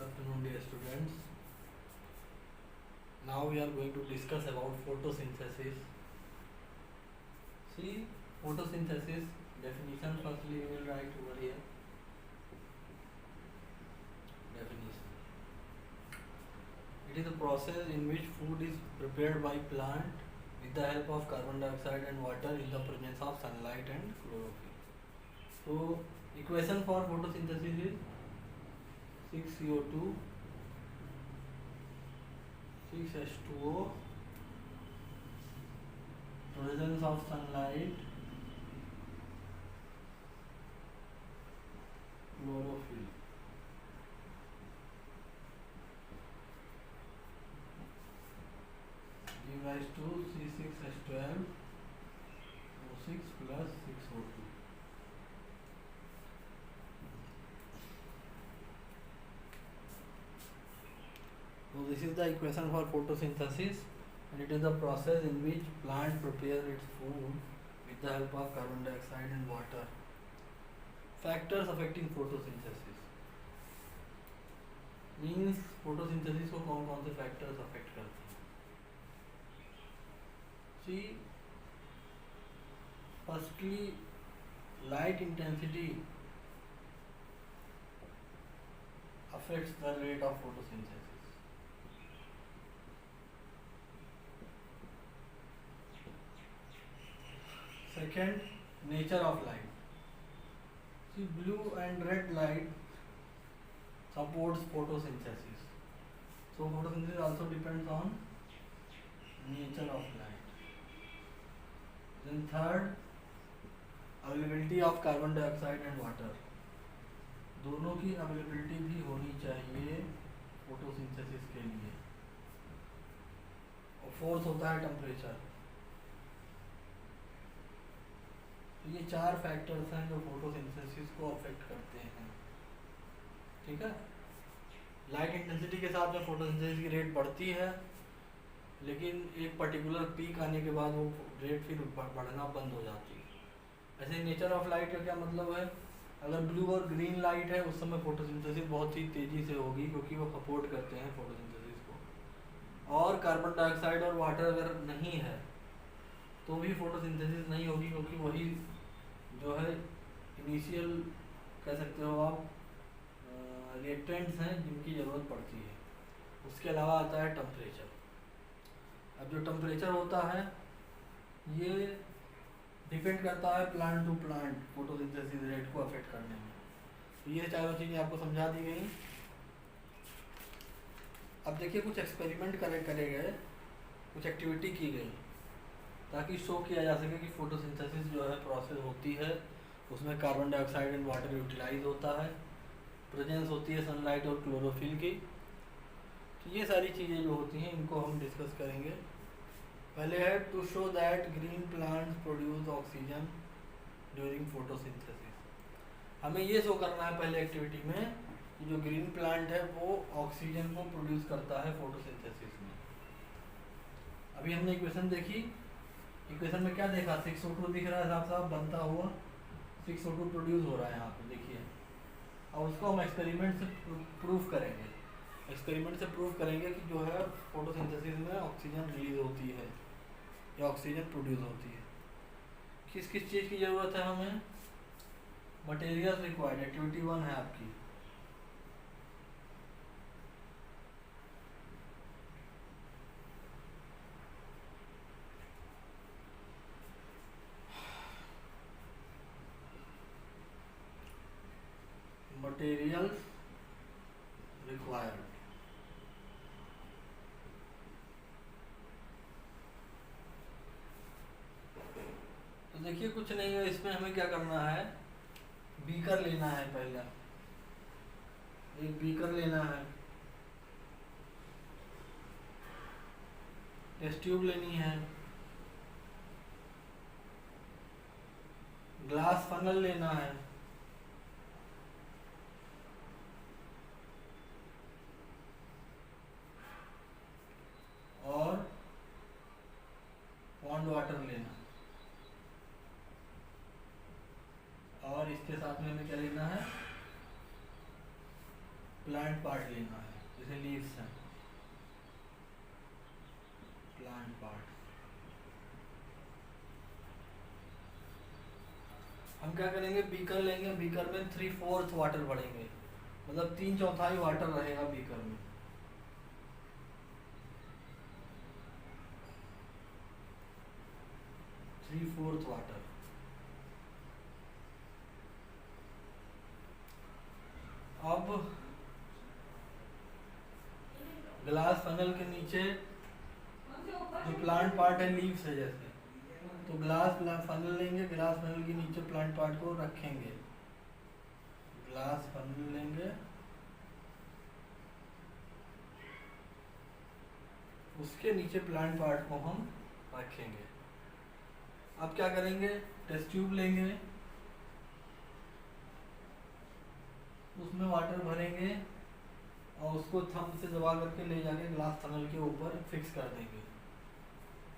afternoon, dear students. Now we are going to discuss about photosynthesis. See, photosynthesis definition firstly we will write over here. Definition. It is a process in which food is prepared by plant with the help of carbon dioxide and water in the presence of sunlight and chlorophyll. So, equation for photosynthesis is 6CO2 6H2O, presence of sunlight, chlorophyll. Give rise to C6H12 O6 plus 6O2. So this is the equation for photosynthesis, and it is the process in which plant prepare its food with the help of carbon dioxide and water. Factors affecting photosynthesis means photosynthesis को कौन कौन से factors affect करते हैं. See, firstly, light intensity affects the rate of photosynthesis. Second, nature of light. See, blue and red light supports photosynthesis. So photosynthesis also depends on nature of light. Then third, availability of carbon dioxide and water. दोनों की availability भी होनी चाहिए photosynthesis के लिए. और fourth होता है टेम्परेचर. तो ये चार फैक्टर्स हैं जो फोटोसिंथेसिस को अफेक्ट करते हैं. ठीक है. लाइट इंटेंसिटी के साथ में फोटोसिंथेसिस की रेट बढ़ती है, लेकिन एक पर्टिकुलर पीक आने के बाद वो रेट फिर बढ़ना बंद हो जाती है. ऐसे नेचर ऑफ लाइट का क्या मतलब है, अगर ब्लू और ग्रीन लाइट है उस समय फोटोसिंथेसिस बहुत ही तेज़ी से होगी क्योंकि वो सपोर्ट करते हैं फोटोसिंथेसिस को. और कार्बन डाइऑक्साइड और वाटर अगर नहीं है तो भी फोटोसिंथेसिस नहीं होगी, क्योंकि वही जो है इनिशियल कह सकते हो आप रिएक्टेंट्स हैं जिनकी ज़रूरत पड़ती है. उसके अलावा आता है टेम्परेचर. अब जो टेम्परेचर होता है ये डिपेंड करता है plant to plant photosynthesis rate को अफेक्ट करने में. तो ये चारों चीज़ें आपको समझा दी गई. अब देखिए कुछ एक्सपेरिमेंट करे गए, कुछ एक्टिविटी की गई ताकि शो किया जा सके कि फोटोसिंथेसिस जो है प्रोसेस होती है, उसमें carbon dioxide and water utilise होता है, प्रेजेंस होती है सनलाइट और क्लोरोफिल की. तो ये सारी चीज़ें जो होती हैं इनको हम डिस्कस करेंगे. पहले है to show that green plants produce oxygen during photosynthesis. हमें ये शो करना है पहले एक्टिविटी में कि जो ग्रीन प्लांट है वो ऑक्सीजन को प्रोड्यूस करता है फोटोसिंथेसिस में. अभी हमने इक्वेशन देखी. इक्वेशन में क्या देखा, 6O2 दिख रहा है साफ साफ बनता हुआ. 6O2 प्रोड्यूस हो रहा है यहाँ पे देखिए. और उसको हम एक्सपेरिमेंट से प्रूफ करेंगे. एक्सपेरिमेंट से प्रूफ करेंगे कि जो है फोटोसिंथेसिस में ऑक्सीजन रिलीज होती है या ऑक्सीजन प्रोड्यूस होती है. किस किस चीज़ की ज़रूरत है हमें, मटेरियल रिक्वायर्ड. एक्टिविटी 1 है आपकी. Materials required. तो देखिए कुछ नहीं है इसमें. हमें क्या करना है, बीकर लेना है. पहला एक बीकर लेना है, टेस्ट ट्यूब लेनी है, ग्लास फनल लेना है, और पॉन्ड वाटर लेना. और इसके साथ में हमें क्या लेना है, प्लांट पार्ट लेना है, जैसे लीव्स हैं, प्लांट पार्ट। हम क्या करेंगे, बीकर लेंगे, बीकर में 3/4 वाटर भरेंगे, मतलब 3/4 वाटर रहेगा बीकर में। Three fourth water. अब ग्लास फनल के नीचे जो प्लांट पार्ट है, लीव्स है जैसे, तो ग्लास फनल लेंगे, ग्लास फनल के नीचे प्लांट पार्ट को रखेंगे, ग्लास फनल लेंगे, उसके नीचे प्लांट पार्ट को हम रखेंगे। अब क्या करेंगे, टेस्ट ट्यूब लेंगे, उसमें वाटर भरेंगे और उसको थंब से दबा करके ले जाके ग्लास फनल के ऊपर फिक्स कर देंगे।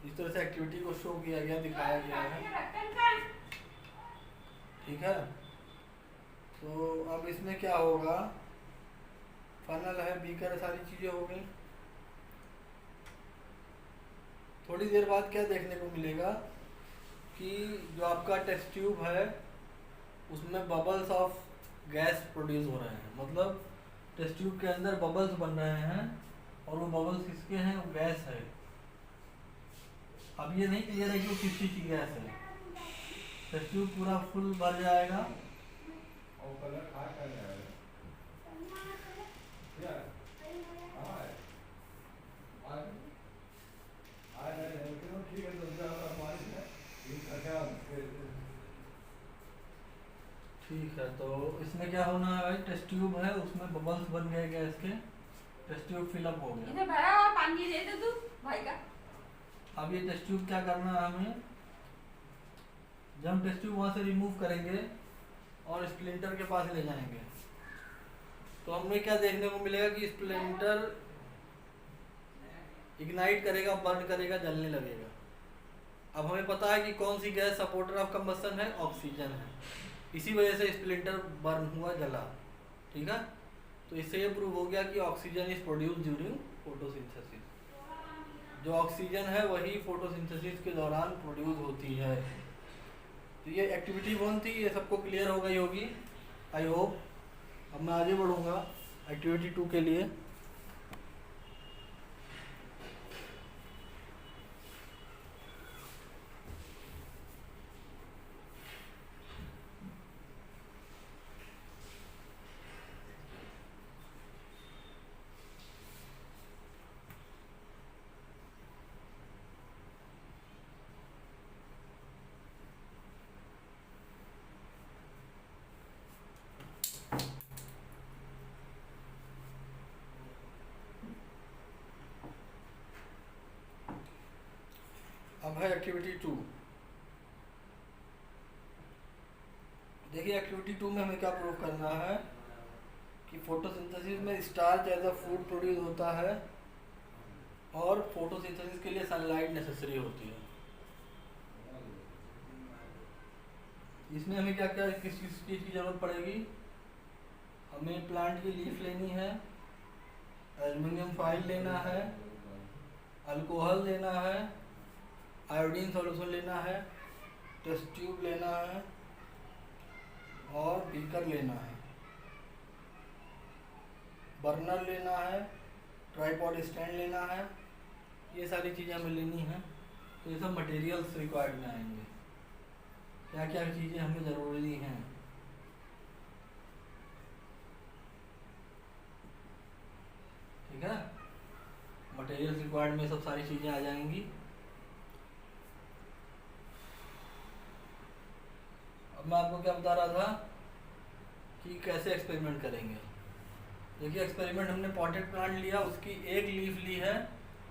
इस तरह से एक्टिविटी को शो किया गया, दिखाया गया है, ठीक है। तो अब इसमें क्या होगा, फनल है, बीकर है, सारी चीजें हो गई। थोड़ी देर बाद क्या देखने को मिलेगा कि जो आपका टेस्ट ट्यूब है उसमें बबल्स ऑफ गैस प्रोड्यूस हो रहे हैं, मतलब टेस्ट ट्यूब के अंदर बबल्स बन रहे हैं, और वो बबल्स किसके हैं, वो गैस है। अब ये नहीं क्लियर है कि वो किस चीज की गैस है। टेस्ट ट्यूब पूरा फुल भर जाएगा, ठीक है। तो इसमें क्या होना है भाई, टेस्ट ट्यूब है, उसमें बबल्स बन गए गैस के, टेस्ट ट्यूब फिलअप हो गया। इधर भरा और पानी दे दे तू भाई का। अब ये टेस्ट ट्यूब क्या करना है हमें, जब हम टेस्ट ट्यूब वहाँ से रिमूव करेंगे और स्प्लिंटर के पास ले जाएंगे, तो हमें क्या देखने को मिलेगा कि स्प्लिंटर इग्नाइट करेगा, बर्न करेगा, जलने लगेगा। अब हमें पता है कि कौन सी गैस सपोर्टर ऑफ कंबस्शन है, ऑक्सीजन है, इसी वजह से स्प्लिंटर बर्न हुआ, जला, ठीक है। तो इससे ये प्रूव हो गया कि oxygen is produce during photosynthesis. जो ऑक्सीजन है वही फोटोसिंथेसिस के दौरान प्रोड्यूस होती है। तो ये एक्टिविटी 1 थी, ये सबको क्लियर हो गई होगी, आई होप। अब मैं आगे बढ़ूँगा एक्टिविटी 2 के लिए। अब है एक्टिविटी 2। देखिए एक्टिविटी 2 में हमें क्या प्रूव करना है कि फोटोसिंथेसिस में starch as a food produce होता है, और फोटोसिंथेसिस के लिए सनलाइट नेसेसरी होती है। इसमें हमें क्या क्या किस किस चीज़ की ज़रूरत पड़ेगी, हमें प्लांट की लीफ लेनी है, एल्युमिनियम फॉइल लेना है, अल्कोहल लेना है, आयोडीन सॉल्यूशन लेना है, टेस्ट ट्यूब लेना है, और बीकर लेना है, बर्नर लेना है, ट्राइपॉड स्टैंड लेना है। ये सारी चीज़ें हमें लेनी है। तो ये सब मटेरियल्स रिक्वायर्ड में आएंगे, क्या क्या चीज़ें हमें ज़रूरी हैं। ठीक है, मटेरियल्स रिक्वायर्ड में सब सारी चीज़ें आ जाएंगी। अब मैं आपको क्या बता रहा था कि कैसे एक्सपेरिमेंट करेंगे। देखिए एक्सपेरिमेंट हमने पॉटेड प्लांट लिया, उसकी एक लीफ ली है,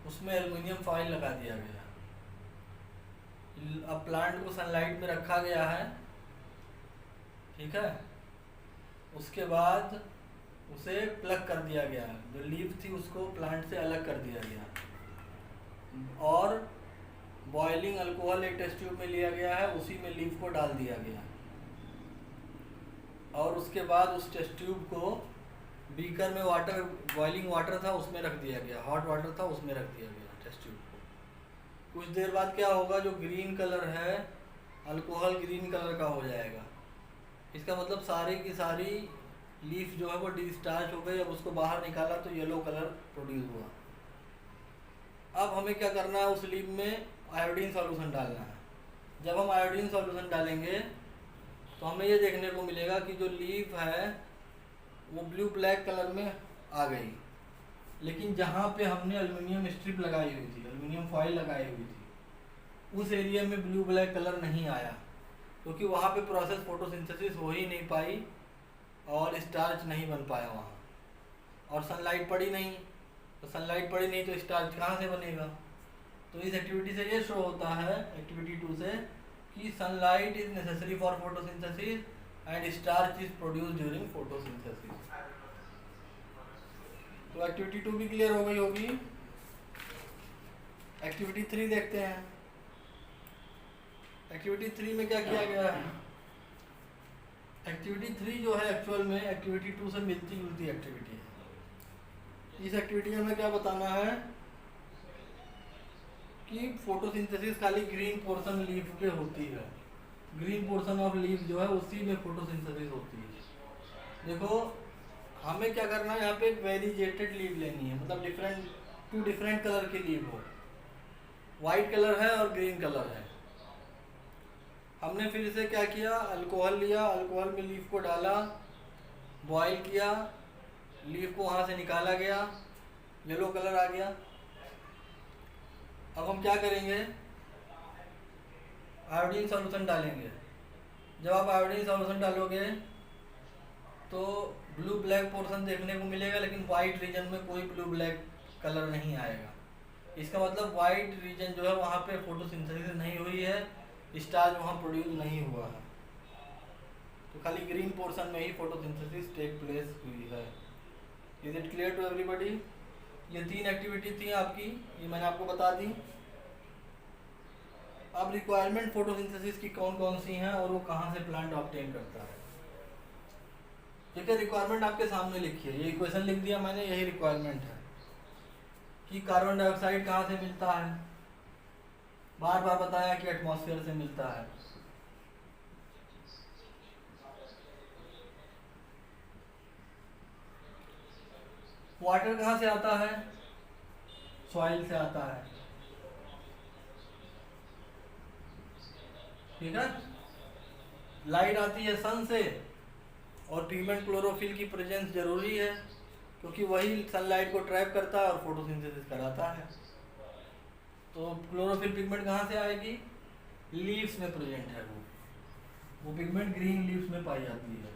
उसमें एल्युमिनियम फॉइल लगा दिया गया। अब प्लांट को सनलाइट में रखा गया है, ठीक है। उसके बाद उसे प्लग कर दिया गया, जो लीफ थी उसको प्लांट से अलग कर दिया गया, और बॉइलिंग अल्कोहल एक टेस्ट ट्यूब में लिया गया है, उसी में लीफ को डाल दिया गया, और उसके बाद उस टेस्ट ट्यूब को बीकर में वाटर, बॉइलिंग वाटर था उसमें रख दिया गया, हॉट वाटर था उसमें रख दिया गया टेस्ट ट्यूब को। कुछ देर बाद क्या होगा, जो ग्रीन कलर है अल्कोहल ग्रीन कलर का हो जाएगा। इसका मतलब सारी की सारी लीफ जो है वो डिस्चार्ज हो गई। अब उसको बाहर निकाला तो येलो कलर प्रोड्यूस हुआ। अब हमें क्या करना है, उस लीफ में आयोडीन सॉल्यूशन डालना है। जब हम आयोडीन सॉल्यूशन डालेंगे तो हमें ये देखने को मिलेगा कि जो लीफ है वो ब्लू ब्लैक कलर में आ गई, लेकिन जहाँ पे हमने एल्युमिनियम स्ट्रिप लगाई हुई थी, एल्युमिनियम फॉइल लगाई हुई थी, उस एरिया में ब्लू ब्लैक कलर नहीं आया, क्योंकि वहाँ पे प्रोसेस फोटोसिंथेसिस हो ही नहीं पाई और स्टार्च नहीं बन पाया वहाँ, और सनलाइट पड़ी नहीं। तो सनलाइट पड़ी नहीं तो स्टार्च कहाँ से बनेगा। तो इस एक्टिविटी से ये शो होता है, एक्टिविटी 2 से, कि sunlight is necessary for photosynthesis and starch is produce during photosynthesis. तो एक्टिविटी 2 भी क्लियर हो गई होगी। एक्टिविटी 3 देखते हैं। एक्टिविटी 3 में क्या किया गया है। एक्टिविटी 3 जो है एक्चुअल में एक्टिविटी 2 से मिलती जुलती एक्टिविटी है। इस एक्टिविटी में हमें क्या बताना है कि फोटोसिंथेसिस खाली ग्रीन पोर्शन लीफ पे होती है। ग्रीन पोर्शन ऑफ लीफ जो है उसी में फोटोसिंथेसिस होती है। देखो हमें क्या करना है, यहाँ पे एक वेरीजेटेड लीफ लेनी है, मतलब टू डिफरेंट कलर की लीफ हो। वाइट कलर है और ग्रीन कलर है। हमने फिर से क्या किया, अल्कोहल लिया, अल्कोहल में लीफ को डाला, बॉईल किया, लीफ को वहाँ से निकाला गया, येलो कलर आ गया। अब हम क्या करेंगे, आयोडीन सॉल्यूशन डालेंगे। जब आप आयोडीन सॉल्यूशन डालोगे तो ब्लू ब्लैक पोर्शन देखने को मिलेगा, लेकिन वाइट रीजन में कोई ब्लू ब्लैक कलर नहीं आएगा। इसका मतलब वाइट रीजन जो है वहाँ पे फोटोसिंथेसिस नहीं हुई है, स्टार्च वहाँ प्रोड्यूस नहीं हुआ है। तो खाली ग्रीन पोर्शन में ही फोटोसिंथेसिस टेक प्लेस हुई है। Is it clear to everybody. ये 3 एक्टिविटी थी आपकी, ये मैंने आपको बता दी। अब रिक्वायरमेंट फोटोसिंथेसिस की कौन कौन सी हैं और वो कहाँ से प्लांट ऑब्टेन करता है। ठीक है, रिक्वायरमेंट आपके सामने लिखी है, ये इक्वेशन लिख दिया मैंने, यही रिक्वायरमेंट है कि कार्बन डाइऑक्साइड कहाँ से मिलता है। बार बार बताया कि एटमॉस्फेयर से मिलता है। वाटर कहाँ से आता है, सॉइल से आता है। ठीक है, लाइट आती है सन से, और पिगमेंट क्लोरोफिल की प्रेजेंस जरूरी है, क्योंकि वही सनलाइट को ट्रैप करता है और फोटोसिंथेसिस कराता है। तो क्लोरोफिल पिगमेंट कहाँ से आएगी, लीव्स में प्रेजेंट है वो पिगमेंट ग्रीन लीव्स में पाई जाती है।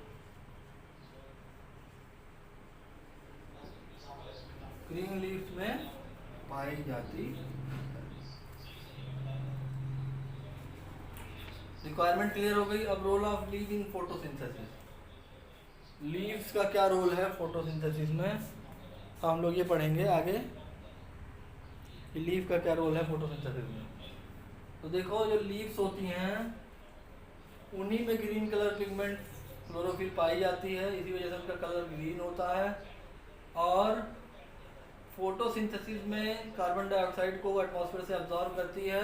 ग्रीन लीव्स में पाई जाती। रिक्वायरमेंट क्लियर हो गई। अब role of leave in photosynthesis. Leaves का क्या रोल है फोटोसिंथेसिस में, हम लोग ये पढ़ेंगे आगे कि लीव का क्या रोल है फोटोसिंथेसिस में। तो देखो जो लीव्स होती हैं उन्हीं में ग्रीन कलर पिगमेंट क्लोरोफिल पाई जाती है, इसी वजह से उनका कलर ग्रीन होता है। और फोटोसिंथेसिस में कार्बन डाइऑक्साइड को एटमॉस्फेयर से अब्जॉर्ब करती है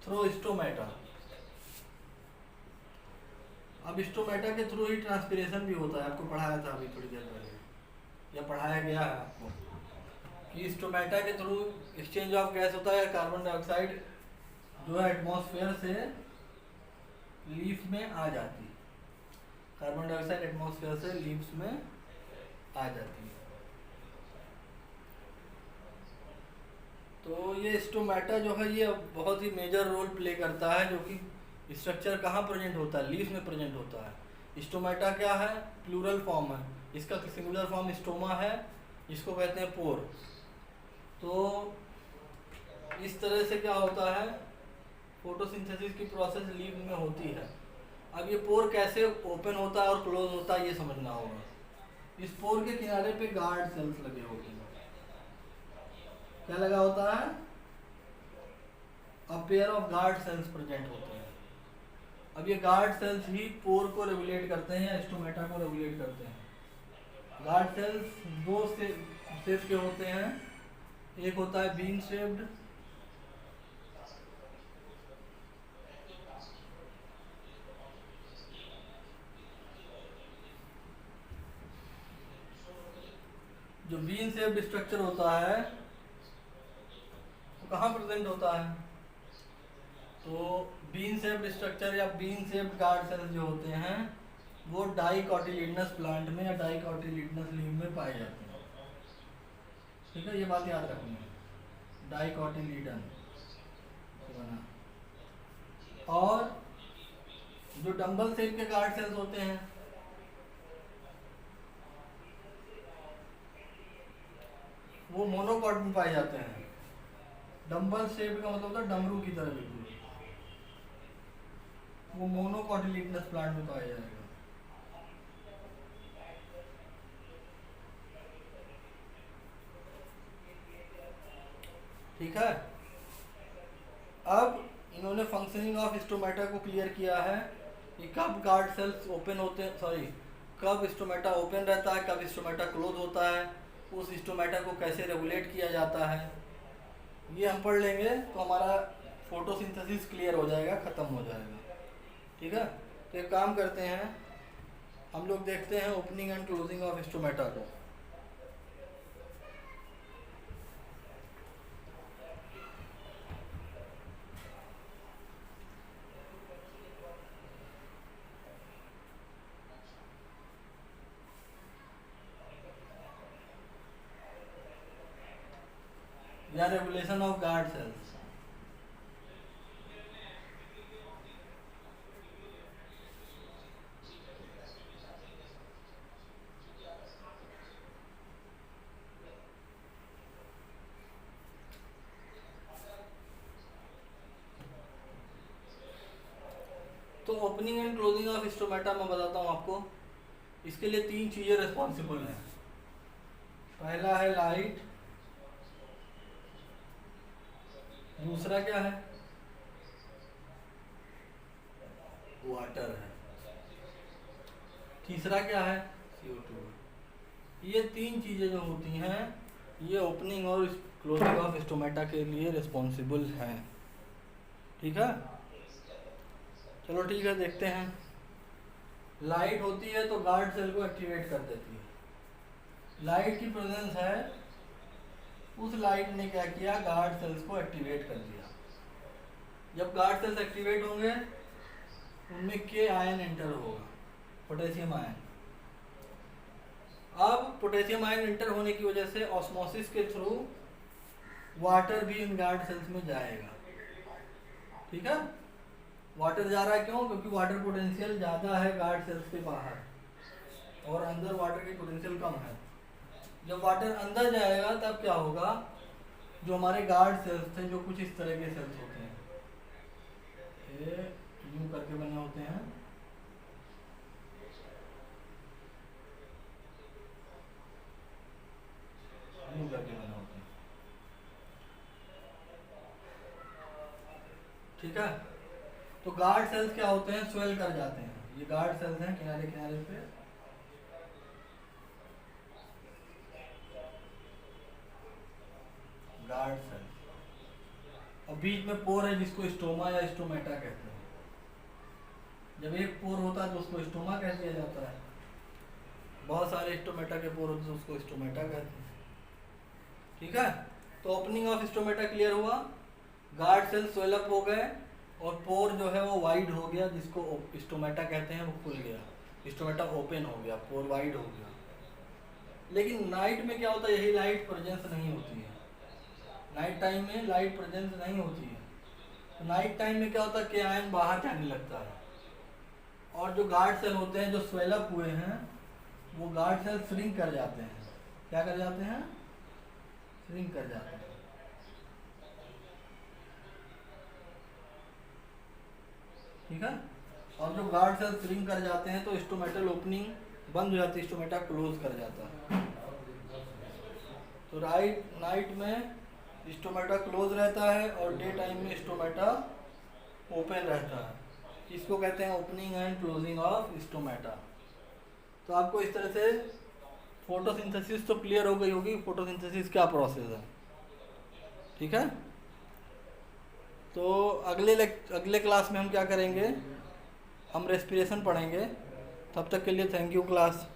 थ्रू स्टोमेटा। अब स्टोमेटा के थ्रू ही ट्रांसपिरेशन भी होता है, आपको पढ़ाया था अभी थोड़ी देर पहले, या पढ़ाया गया है आपको कि स्टोमेटा के थ्रू एक्सचेंज ऑफ गैस होता है। कार्बन डाइऑक्साइड जो है एटमॉस्फेयर से लीफ में आ जाती है, कार्बन डाइऑक्साइड एटमॉस्फेयर से लीव्स में आ जाती है। तो ये स्टोमेटा जो है ये बहुत ही मेजर रोल प्ले करता है, जो कि स्ट्रक्चर कहाँ प्रेजेंट होता है, लीव्स में प्रेजेंट होता है। स्टोमेटा क्या है, प्लूरल फॉर्म है, इसका सिंगुलर फॉर्म स्टोमा है, इसको कहते हैं पोर। तो इस तरह से क्या होता है, फोटोसिंथेसिस की प्रोसेस लीव में होती है। अब ये पोर कैसे ओपन होता है और क्लोज होता है ये समझना होगा। इस पोर के किनारे पे गार्ड सेल्स लगे होते हैं। क्या लगा होता है, a pair of guard cells present होते हैं। अब ये गार्ड सेल्स ही पोर को रेगुलेट करते हैं या स्टोमेटा को रेगुलेट करते हैं। गार्ड सेल्स दो शेप के होते हैं, एक होता है बीन शेप्ड, जो बीन शेप्ड स्ट्रक्चर होता है वो कहाँ प्रेजेंट होता है? तो बीन शेप्ड स्ट्रक्चर या बीन शेप्ड गार्ड सेल्स जो होते हैं वो डाइकोटिलिडनस प्लांट में या डाइकोटिलिडनस लीफ में पाए जाते हैं। ठीक है, ये बात याद रखनी है, डाइकोटिलिडन बना। और जो डंबल शेप के गार्ड सेल्स होते हैं वो मोनोकॉट में पाए जाते हैं। डंबल शेप का मतलब होता है डमरू की तरह बिल्कुल, वो मोनोकॉटिलिडनस प्लांट में पाया जाएगा। ठीक है, अब इन्होंने फंक्शनिंग ऑफ स्टोमेटा को क्लियर किया है कि कब गार्ड सेल्स ओपन होते हैं, सॉरी कब स्टोमेटा ओपन रहता है, कब स्टोमेटा क्लोज होता है, उस स्टोमेटा को कैसे रेगुलेट किया जाता है, ये हम पढ़ लेंगे तो हमारा फोटोसिंथेसिस क्लियर हो जाएगा, ख़त्म हो जाएगा। ठीक है, तो एक काम करते हैं, हम लोग देखते हैं opening and closing of stomata को। या रेगुलेशन ऑफ गार्ड सेल्स। तो opening and closing of stomata मैं बताता हूँ आपको, इसके लिए 3 चीज़ें रिस्पॉन्सिबल हैं। पहला है लाइट, दूसरा क्या है, वाटर है, तीसरा क्या है, CO2। ये 3 चीज़ें जो होती हैं ये ओपनिंग और क्लोजिंग ऑफ स्टोमेटा के लिए रिस्पॉन्सिबल हैं। ठीक है, चलो ठीक है, देखते हैं। लाइट होती है तो गार्ड सेल को एक्टिवेट कर देती है, लाइट की प्रेजेंस है, उस लाइट ने क्या किया, गार्ड सेल्स को एक्टिवेट कर दिया। जब गार्ड सेल्स एक्टिवेट होंगे उनमें के आयन एंटर होगा, पोटेशियम आयन। अब पोटेशियम आयन एंटर होने की वजह से ऑस्मोसिस के थ्रू वाटर भी इन गार्ड सेल्स में जाएगा। ठीक है, वाटर जा रहा है क्यों? क्योंकि वाटर पोटेंशियल ज़्यादा है गार्ड सेल्स के बाहर और अंदर वाटर की पोटेंशियल कम है। जब वाटर अंदर जाएगा तब क्या होगा, जो हमारे गार्ड सेल्स थे जो कुछ इस तरह के सेल्स होते हैं, ये यूं करके बने होते हैं, यूं करके बने होते हैं। ठीक है, तो गार्ड सेल्स क्या होते हैं, स्वेल कर जाते हैं। ये गार्ड सेल्स हैं किनारे किनारे पे, गार्ड सेल्स। और बीच में पोर है जिसको स्टोमा या स्टोमेटा कहते हैं। जब एक पोर होता है तो उसको स्टोमा कह दिया जाता है, बहुत सारे स्टोमेटा के पोर होते हैं तो उसको स्टोमेटा कहते हैं। ठीक है, तो ओपनिंग ऑफ स्टोमेटा क्लियर हुआ, गार्ड सेल स्वेल अप हो गए और पोर जो है वो वाइड हो गया, जिसको स्टोमेटा कहते हैं, वो खुल गया, स्टोमेटा ओपन हो गया, पोर वाइड हो गया। लेकिन नाइट में क्या होता है, यही लाइट प्रेजेंस नहीं होती है, नाइट टाइम में लाइट प्रेजेंस नहीं होती है। तो नाइट टाइम में क्या होता है, के आयन बाहर जाने लगता है और जो गार्ड सेल होते हैं जो स्वेल अप हुए हैं वो गार्ड सेल श्रिंक कर जाते हैं। क्या कर जाते हैं, श्रिंक कर जाते हैं। ठीक है, और जो गार्ड सेल श्रिंक कर जाते हैं तो स्टोमेटल ओपनिंग बंद हो जाती है, स्टोमेटा क्लोज कर जाता है। तो नाइट में स्टोमेटा क्लोज रहता है और डे टाइम में स्टोमेटा ओपन रहता है। इसको कहते हैं opening and closing of stomata. तो आपको इस तरह से फोटोसिंथेसिस तो क्लियर हो गई होगी, फोटोसिंथेसिस क्या प्रोसेस है, ठीक है। तो अगले क्लास में हम क्या करेंगे, हम रेस्पिरेशन पढ़ेंगे। तब तक के लिए थैंक यू क्लास।